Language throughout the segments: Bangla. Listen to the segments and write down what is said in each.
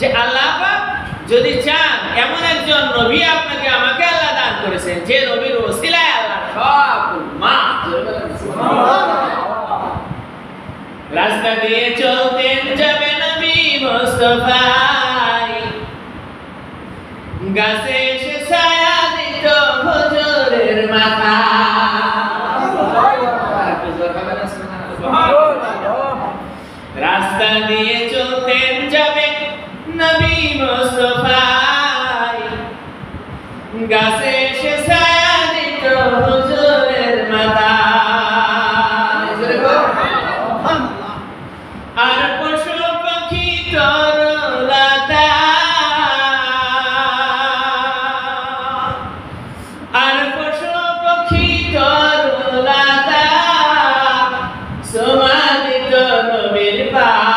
যে আল্লাহ পাক যদি চান এমন একজন নবী আপনাকে আমাকে আল্লাহ দান করেছেন যে নবীর ওসিলায় আল্লাহ সব মাফ করে দেন। রাস্তা দিয়ে চলতেন যাবে নবী মুস্তাফা, গাছে এসে ছায়া দিত হুজুরের মাথা। রাস্তা দিয়ে চলতেন যাবে নবী মুস্তাফা, গাছে এসে ছায়া দিত হুজুরের মাথা। আর পশু পাখি তরুলতা, আর পশু পাখি তরুলতা, সমাদিত নবীর পায়।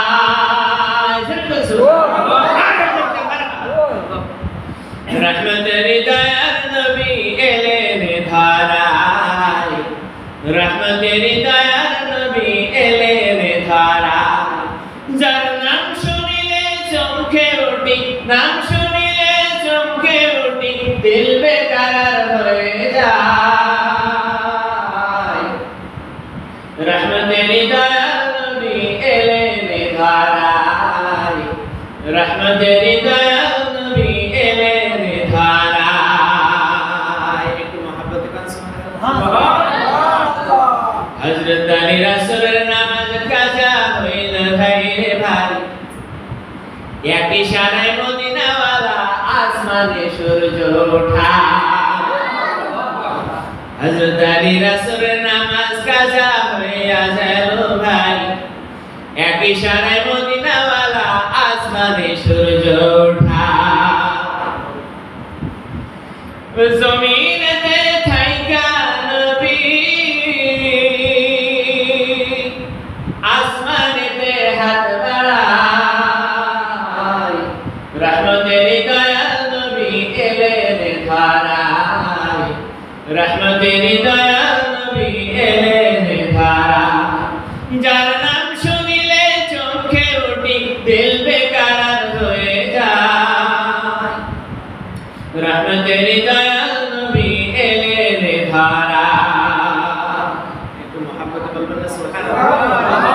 রহমতের দয়ার নবী এলেন ধারায়, রহমতের দয়ার নবী এলেন ধারায়। যার নাম শুনিলে চমকে উঠি, নাম শুনিলে চমকে উঠি, দিল বেকার হয়ে যায়। রহমতের দয়ার নবী এলেন ধারায়, রহমতের দয়ার নবী এলেন ধারায়। একটু মহব্বত কান সুবহানাল্লাহ। হযরত আলী রাসূলের নামাজ কাজা হইল ভাইরে ভাই, এক ইশারায় মদিনাওয়ালা আসমানে সূর্য ওঠা। হযরত আলী রাসূলের নামাজ কাজা হইয়া গেল ভাই, এক ইশারায় মদিনাওয়ালা আসমানে সূর্য ওঠা। জমিনেতে থাইকা নবী, আসমানেতে হাত বাড়ায়। রহমতের দয়াল নবী এলেন ধারায়, রহমতের দয়াল নবী এলেন ধারায়। যার নাম শুনিলে চমকে উঠি, দিল বেকার হয়ে যায়। রহমতের দয়াল নবী এলেন ধারায়। একটু মহব্বত বলবেন না সুবহানাল্লাহ।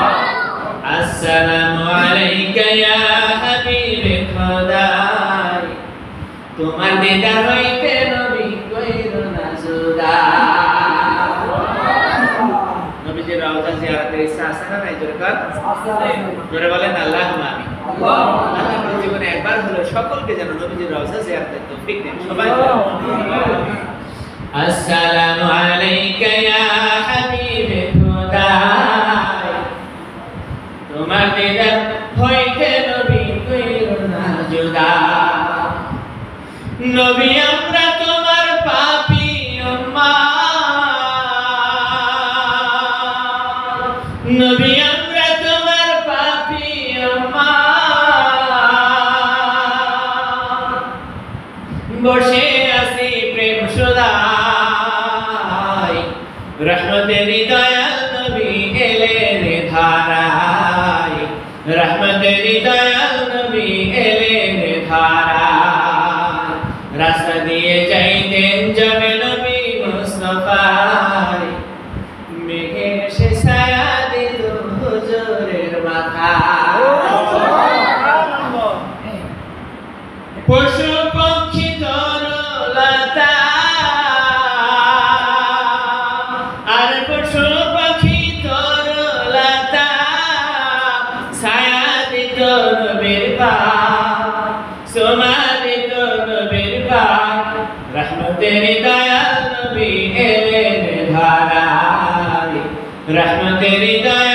আসসালামু আলাইকা ইয়া হাবিবে খোদা, তোমার দিদার হইতে নবী কইর না জুদা। নবীজির রওজা জিয়ারতের ইচ্ছা আছে না নাই? জোরে বলেন আল্লাহুম্মা আমিন। আল্লাহ জীবনে একবার হলো সকলকে যেন নবীজির রওজা জিয়ারতের তৌফিক দেন। সবাই আসসালামু আলাইকা ইয়া হাবিবে খোদা, তোমার দিদার হইতে নবী কইর না জুদা। নবী আমরা তোমার পাপী উম্মত, নবী আমরা তোমার পাপী উম্মত, বসে আছি প্রেম সুধায়। রহমতের দয়াল নবী এলেন ধারায়, রহমতের দয়াল নবী এলেন ধারায়। রাস্তা দিয়ে যাইতেন যাবে নবী মুস্তাফা, মেঘে এসে ছায়া দিত হুজুরের মাথা। পশু পক্ষী তরুলতা, আর পশু পাখি তরুলতা, ছায়া দিত নবীর পায়, সমাদিত নবীর পায়। রহমতের দয়াল নবী এলেন ধারায়, রহমতের দয়াল